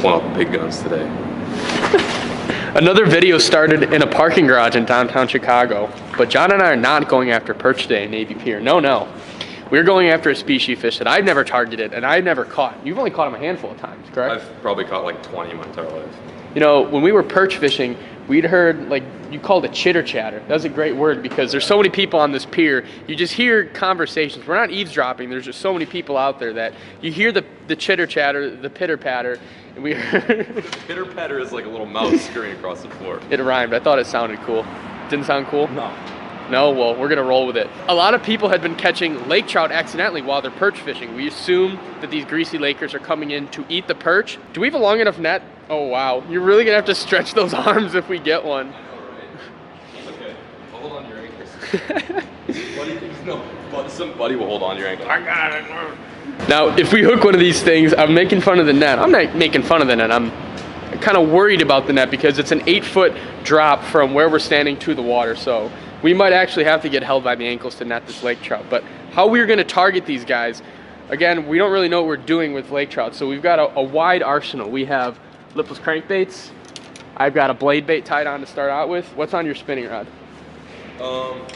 pulling out the big guns today. Another video started in a parking garage in downtown Chicago, but John and I are not going after perch today in Navy Pier. No. We're going after a species fish that I've never targeted and I've never caught. You've only caught him a handful of times, correct? I've probably caught like 20 in my entire life. You know, when we were perch fishing, we'd heard, like, you called it chitter chatter. That's a great word because there's so many people on this pier. You just hear conversations. We're not eavesdropping. There's just so many people out there that you hear the chitter chatter, the pitter patter. And we heard The pitter patter is like a little mouse scurrying across the floor. It rhymed. I thought it sounded cool. Didn't sound cool? No, well, we're gonna roll with it. A lot of people had been catching lake trout accidentally while they're perch fishing. We assume that these greasy lakers are coming in to eat the perch. Do we have a long enough net? Oh, wow. You're really gonna have to stretch those arms if we get one. Okay, I'll hold on to your ankles. Somebody will hold on to your ankles. I got it. Now, if we hook one of these things, I'm making fun of the net. I'm not making fun of the net. I'm kind of worried about the net because it's an 8-foot drop from where we're standing to the water. So we might actually have to get held by the ankles to net this lake trout. But how we're going to target these guys, again, we don't really know what we're doing with lake trout. So we've got a wide arsenal. We have lipless crankbaits. I've got a blade bait tied on to start out with. What's on your spinning rod?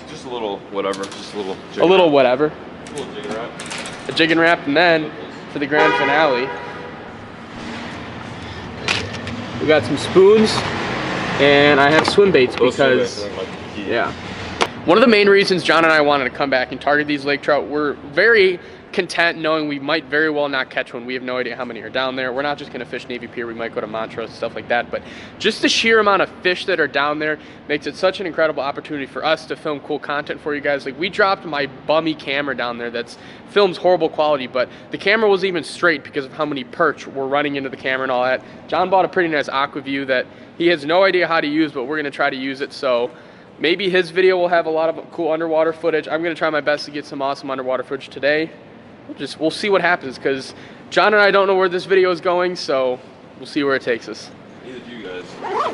Just a little whatever. Just a little. A little whatever. A little jig and wrap. A jig and wrap, and then for the grand finale, we got some spoons, and I have swim baits because, yeah. One of the main reasons John and I wanted to come back and target these lake trout, we're very content knowing we might very well not catch one. We have no idea how many are down there. We're not just going to fish Navy Pier. We might go to Montrose and stuff like that. But just the sheer amount of fish that are down there makes it such an incredible opportunity for us to film cool content for you guys. Like, we dropped my bummy camera down there that's films horrible quality, but the camera was even straight because of how many perch were running into the camera and all that. John bought a pretty nice aqua view that he has no idea how to use, but we're going to try to use it. So maybe his video will have a lot of cool underwater footage. I'm going to try my best to get some awesome underwater footage today. We'll see what happens because John and I don't know where this video is going, so we'll see where it takes us. Neither do you guys.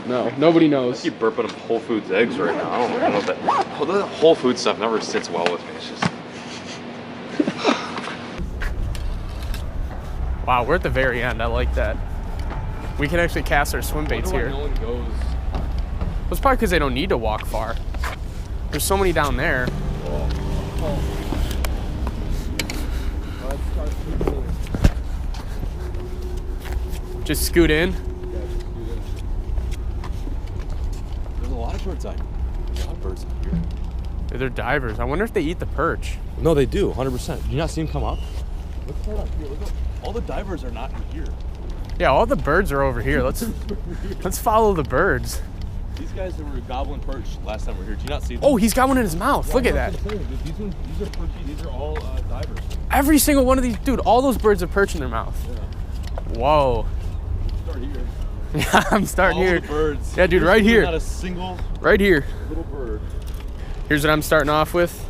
No, nobody knows. I keep burping up Whole Foods eggs right now. I don't know if that the Whole Foods stuff never sits well with me. It's just. Wow, we're at the very end. I like that. We can actually cast our swim baits here. No one goes. Well, it's probably because they don't need to walk far. There's so many down there. Just scoot in. There's a lot of birds out here. A lot of birds out here. They're divers. I wonder if they eat the perch. No, they do, 100%. Do you not see them come up? Look at that up here. Look up. All the divers are not in here. Yeah, all the birds are over here. Let's follow the birds. These guys that were gobbling perch last time we were here, do you not see them? Oh, he's got one in his mouth. Yeah, Look at that. These are perchy. These are all divers. Every single one of these, dude, all those birds have perch in their mouth. Yeah. Whoa. Start here. Yeah, I'm starting all here. The birds. Yeah, dude, right here. Not a single right here. little bird. Here's what I'm starting off with.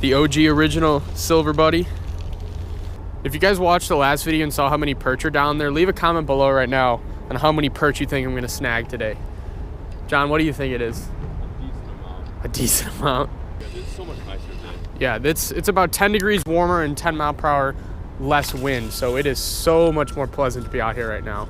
The OG original silver buddy. If you guys watched the last video and saw how many perch are down there, leave a comment below right now on how many perch you think I'm gonna snag today. John, what do you think it is? A decent amount. Yeah, it's so much nicer today. Yeah, it's about 10 degrees warmer and 10 mile per hour less wind, so it is so much more pleasant to be out here right now.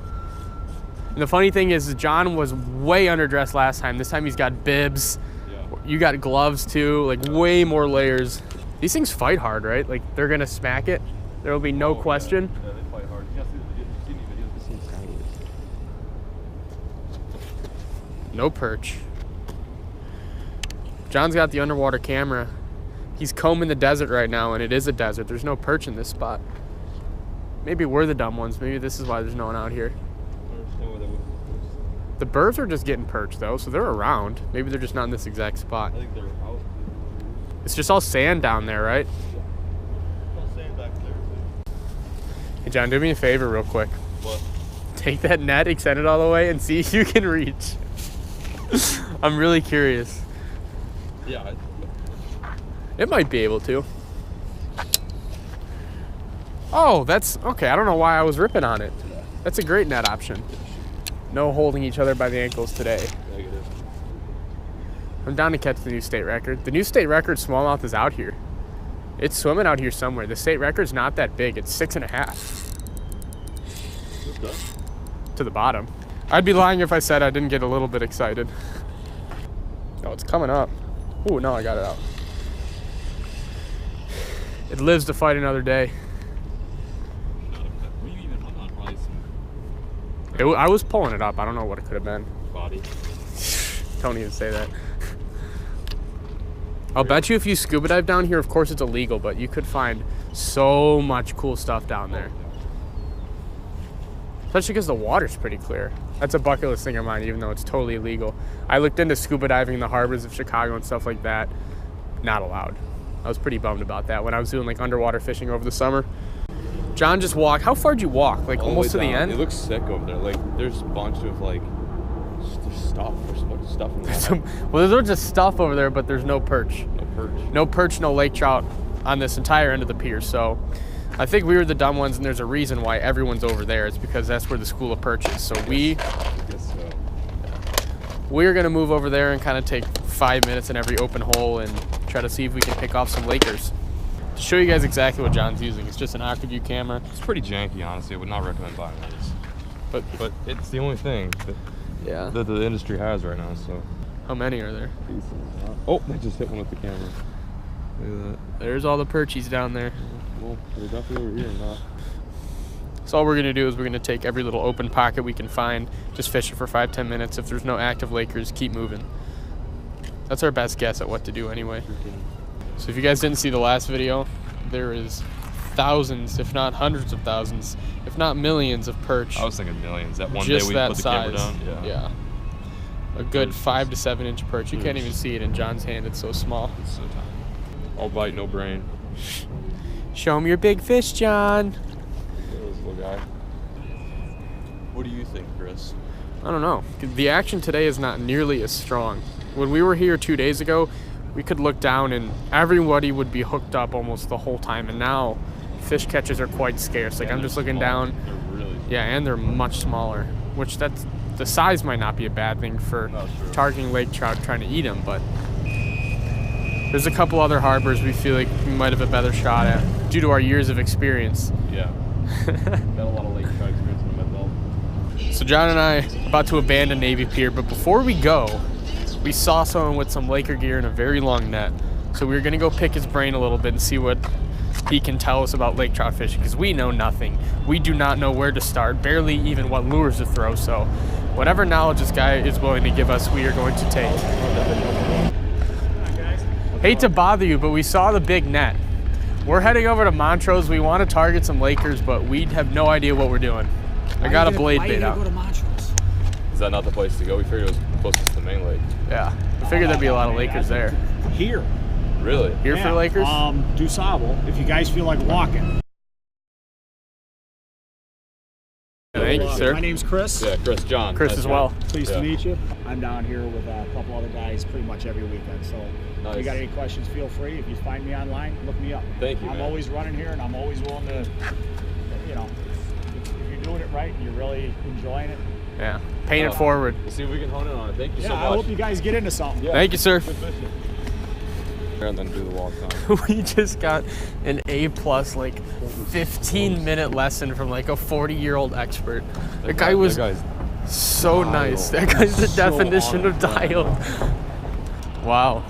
And the funny thing is John was way underdressed last time. This time he's got bibs. Yeah. You got gloves too, like way more layers. These things fight hard, right? Like they're gonna smack it. There will be no question. Yeah, they fight hard. You see any videos? No perch. John's got the underwater camera. He's combing the desert right now, and it is a desert. There's no perch in this spot. Maybe we're the dumb ones. Maybe this is why there's no one out here. The birds are just getting perched, though, so they're around. Maybe they're just not in this exact spot. I think they're out. It's just all sand down there, right? All sand back there. Hey, John, do me a favor real quick. What? Take that net, extend it all the way, and see if you can reach. I'm really curious. Yeah. It might be able to. Oh, that's okay. I don't know why I was ripping on it. That's a great net option. No holding each other by the ankles today. Negative. I'm down to catch the new state record. The new state record smallmouth is out here. It's swimming out here somewhere. The state record's not that big. It's 6.5. Who's done? to the bottom. I'd be lying if I said I didn't get a little bit excited. Oh, it's coming up. Oh, no, I got it out. It lives to fight another day. I was pulling it up. I don't know what it could have been. Body. Don't even say that. I'll bet you if you scuba dive down here, of course it's illegal, but you could find so much cool stuff down there. Especially because the water's pretty clear. That's a bucket list thing of mine, even though it's totally illegal. I looked into scuba diving in the harbors of Chicago and stuff like that. Not allowed. I was pretty bummed about that when I was doing like underwater fishing over the summer. John just walked. How far did you walk? Like almost to the end? It looks sick over there. Like there's a bunch of like there's stuff. There's so much stuff in there. Well, there's just stuff over there, but there's no perch. No perch. No perch, no lake trout on this entire end of the pier. So I think we were the dumb ones, and there's a reason why everyone's over there. It's because that's where the school of perch is. So we're gonna move over there and kind of take 5 minutes in every open hole and try to see if we can pick off some Lakers. To show you guys exactly what John's using, it's just an OctaView camera. It's pretty janky, honestly. I would not recommend buying this. But it's the only thing that the industry has right now. So how many are there? Oh, I just hit one with the camera. Look at that. There's all the perchies down there. Well, they're definitely over here now. So all we're gonna do is we're gonna take every little open pocket we can find, just fish it for 5-10 minutes. If there's no active Lakers, keep moving. That's our best guess at what to do anyway. So if you guys didn't see the last video, there is thousands, if not hundreds of thousands, if not millions of perch. I was thinking millions. That one just day we that put the size. camera down. Yeah. A good 5 to 7 inch perch. You can't even see it in John's hand. It's so small. It's so tiny. All bite, no brain. Show him your big fish, John. Look at this little guy. What do you think, Chris? I don't know. The action today is not nearly as strong. When we were here 2 days ago, we could look down and everybody would be hooked up almost the whole time. And now fish catches are quite scarce. Like I'm just looking down. They're really small. Yeah, and they're much smaller, which the size might not be a bad thing for targeting lake trout trying to eat them, but there's a couple other harbors we feel like we might have a better shot at due to our years of experience. Yeah. Got a lot of lake trout experience in my belt. So John and I about to abandon Navy Pier, but before we go, we saw someone with some Laker gear and a very long net. So we were gonna go pick his brain a little bit and see what he can tell us about lake trout fishing, because we know nothing. We do not know where to start, barely even what lures to throw. So whatever knowledge this guy is willing to give us, we are going to take. Hate to bother you, but we saw the big net. We're heading over to Montrose. We want to target some Lakers, but we have no idea what we're doing. I got a blade bait out. Go to Montrose? Is that not the place to go? We figured it was closest to the main lake. Yeah, I figured there'd be a lot of Lakers there. Here. Really? Here for Lakers? DuSable, if you guys feel like walking. Thank you, sir. My name's Chris. Yeah, John. Chris Nice as well. Pleased to meet you. I'm down here with a couple other guys pretty much every weekend. So if you got any questions, feel free. If you find me online, look me up. Thank you, I'm man. always running here, and I'm always willing to, you know, if you're doing it right and you're really enjoying it. Yeah, paint it forward. Let's see if we can hone in on it. Thank you so much. I hope you guys get into something. Yeah. Thank you, sir. Good fishing. And then do the walk down. We just got an A+, like 15-minute lesson from like a 40-year-old expert. That guy was so nice. That guy's the definition of dialed. Wow.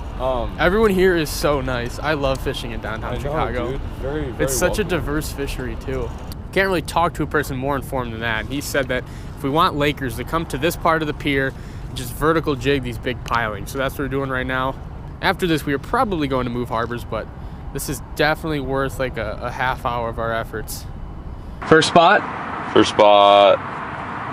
Everyone here is so nice. I love fishing in downtown Chicago. Dude. Very It's such a welcome. diverse fishery too. Can't really talk to a person more informed than that. He said that if we want Lakers to come to this part of the pier, just vertical jig these big pilings. So that's what we're doing right now. After this, we are probably going to move harbors, but this is definitely worth like a half hour of our efforts. First spot? First spot,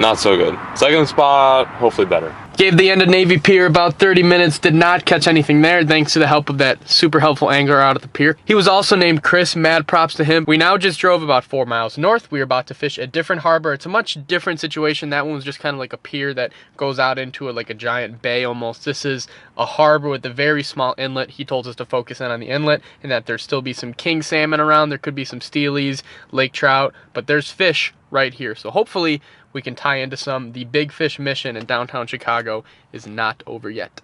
not so good. Second spot, hopefully better. Gave the end of Navy Pier about 30 minutes, did not catch anything there thanks to the help of that super helpful angler out at the pier. He was also named Chris, mad props to him. We now just drove about 4 miles north. We are about to fish a different harbor. It's a much different situation. That one was just kind of like a pier that goes out into like a giant bay almost. This is a harbor with a very small inlet. He told us to focus in on the inlet and that there still be some king salmon around. There could be some steelies, lake trout, but there's fish right here. So hopefully we can tie into some. The big fish mission in downtown Chicago is not over yet.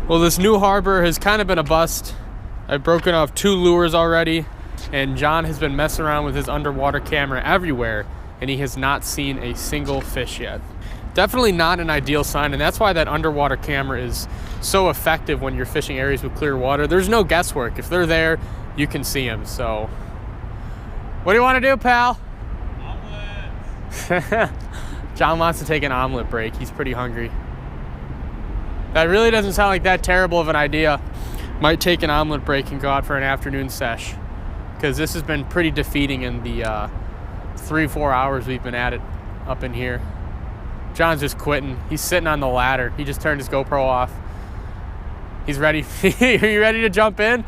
Well, this new harbor has kind of been a bust. I've broken off 2 lures already, and John has been messing around with his underwater camera everywhere, and he has not seen a single fish yet. Definitely not an ideal sign, and that's why that underwater camera is so effective when you're fishing areas with clear water. There's no guesswork. If they're there, you can see them. So what do you want to do, pal? Omelets. John wants to take an omelet break. He's pretty hungry. That really doesn't sound like that terrible of an idea. Might take an omelet break and go out for an afternoon sesh, because this has been pretty defeating in the 3-4 hours we've been at it up in here. John's just quitting. He's sitting on the ladder. He just turned his GoPro off. He's ready. Are you ready to jump in?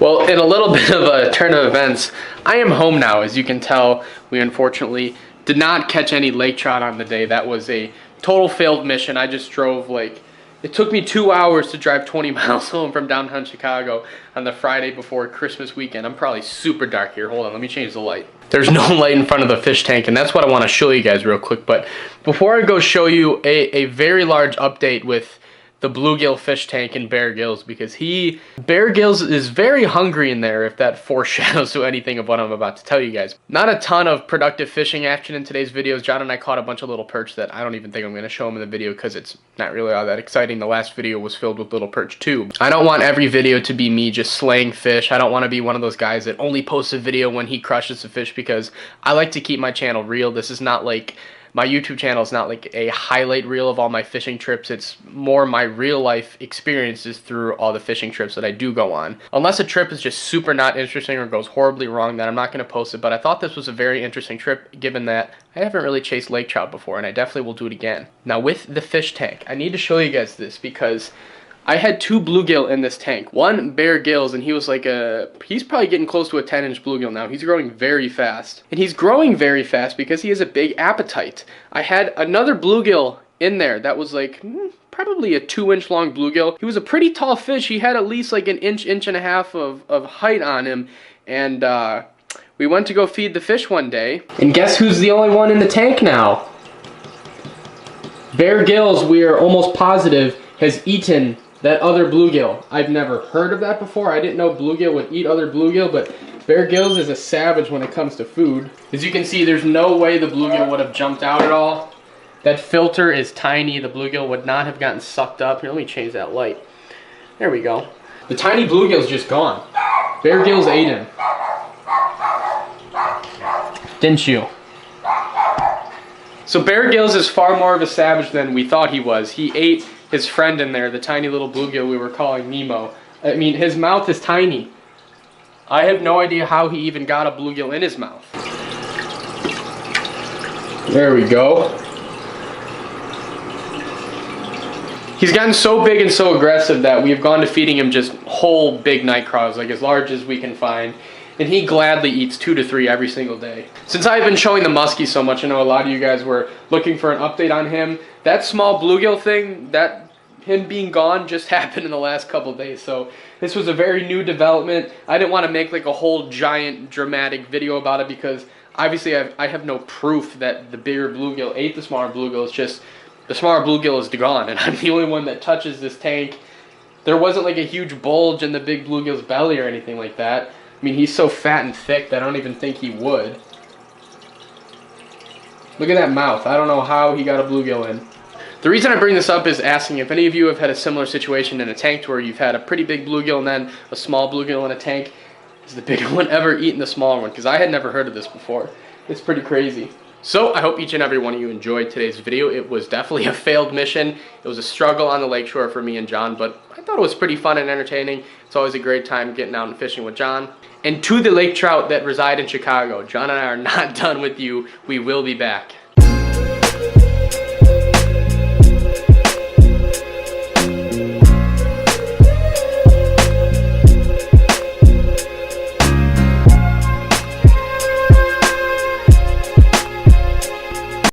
Well, in a little bit of a turn of events, I am home now. As you can tell, we unfortunately did not catch any lake trout on the day. That was a total failed mission. I just drove it took me 2 hours to drive 20 miles home from downtown Chicago on the Friday before Christmas weekend. I'm probably super dark here. Hold on, let me change the light. There's no light in front of the fish tank, and that's what I want to show you guys real quick. But before I go show you a very large update with the bluegill fish tank in Bear Gills, because Bear Gills is very hungry in there, if that foreshadows to anything of what I'm about to tell you guys. Not a ton of productive fishing action in today's videos. John and I caught a bunch of little perch that I don't even think I'm going to show them in the video, because it's not really all that exciting. The last video was filled with little perch too. I don't want every video to be me just slaying fish. I don't want to be one of those guys that only posts a video when he crushes a fish, because I like to keep my channel real. This is not like... My YouTube channel is not like a highlight reel of all my fishing trips. It's more my real life experiences through all the fishing trips that I do go on. Unless a trip is just super not interesting or goes horribly wrong, then I'm not going to post it. But I thought this was a very interesting trip, given that I haven't really chased lake trout before, and I definitely will do it again. Now with the fish tank, I need to show you guys this, because I had 2 bluegill in this tank. One Bear Gills, and he was he's probably getting close to a 10-inch bluegill now. He's growing very fast. And he's growing very fast because he has a big appetite. I had another bluegill in there that was probably a 2-inch long bluegill. He was a pretty tall fish. He had at least an inch and a half of height on him. And we went to go feed the fish one day. And guess who's the only one in the tank now? Bear Gills, we are almost positive, has eaten that other bluegill. I've never heard of that before. I didn't know bluegill would eat other bluegill, but Bear Gills is a savage when it comes to food. As you can see, there's no way the bluegill would have jumped out at all. That filter is tiny. The bluegill would not have gotten sucked up. Here, let me change that light. There we go. The tiny bluegill's just gone. Bear Gills ate him. Didn't you? So Bear Gills is far more of a savage than we thought he was. He ate his friend in there, the tiny little bluegill we were calling Nemo. I mean, his mouth is tiny. I have no idea how he even got a bluegill in his mouth. There we go. He's gotten so big and so aggressive that we've gone to feeding him just whole big night crawls, as large as we can find. And he gladly eats 2 to 3 every single day. Since I've been showing the muskie so much, I know a lot of you guys were looking for an update on him. That small bluegill thing, him being gone just happened in the last couple of days. So this was a very new development. I didn't want to make a whole giant dramatic video about it, because obviously I have no proof that the bigger bluegill ate the smaller bluegill. It's just the smaller bluegill is gone, and I'm the only one that touches this tank. There wasn't a huge bulge in the big bluegill's belly or anything like that. I mean, he's so fat and thick that I don't even think he would. Look at that mouth. I don't know how he got a bluegill in. The reason I bring this up is asking if any of you have had a similar situation in a tank to where you've had a pretty big bluegill and then a small bluegill in a tank. Has the bigger one ever eaten the smaller one? Because I had never heard of this before. It's pretty crazy. So I hope each and every one of you enjoyed today's video. It was definitely a failed mission. It was a struggle on the lakeshore for me and John, but I thought it was pretty fun and entertaining. It's always a great time getting out and fishing with John. And to the lake trout that reside in Chicago, John and I are not done with you. We will be back.